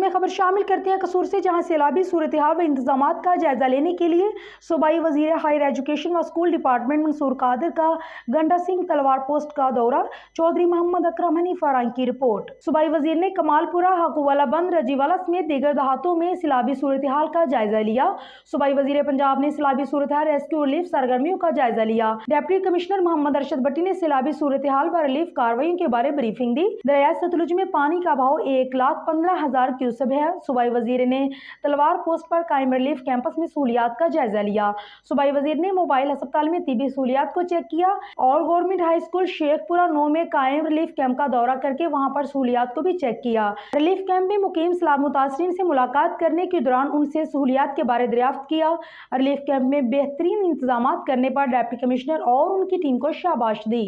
में खबर शामिल करते हैं कसूर से, जहां सैलाबी सूरत हाल व इंतजाम का जायजा लेने के लिए सूबाई वजीर हायर एजुकेशन व स्कूल डिपार्टमेंट मंसूर कादिर का गंडा सिंह तलवार पोस्ट का दौरा। चौधरी मोहम्मद अकरम हनी फरांग की रिपोर्ट। सूबाई वजीर ने कमालपुरा, हकूवाला बंद, रजीवाला समेत दीगर देहातों में सैलाबी सूरत हाल का जायजा लिया। सूबाई वजीर पंजाब ने सैलाबी सूरत हाल रेस्क्यू रिलीफ सरगर्मियों का जायजा लिया। डिप्टी कमिश्नर मोहम्मद अरशद भट्टी ने सैलाबी सूरत हाल व रिलीफ कार्रवाई के बारे ब्रीफिंग दी। दरिया सतलुज में पानी का बहाव 1,15,000 क्यूसेक है। सूबाई वजीर ने तलवार पोस्ट पर कायम रिलीफ कैंपस में सहूलियात का जायजा लिया। सूबाई वजीर ने मोबाइल अस्पताल में तिबी सहूलियात को चेक किया और गवर्नमेंट हाई स्कूल शेखपुरा 9 में कायम रिलीफ कैंप का दौरा करके वहां पर सहूलियात को भी चेक किया। रिलीफ कैंप में मुकीम सैलाब मुतासरीन से मुलाकात करने के दौरान उनसे सहूलियात के बारे दरियाफ्त किया। रिलीफ कैंप में बेहतरीन इंतजाम करने पर डिप्टी कमिश्नर और उनकी टीम को शाबाश दी।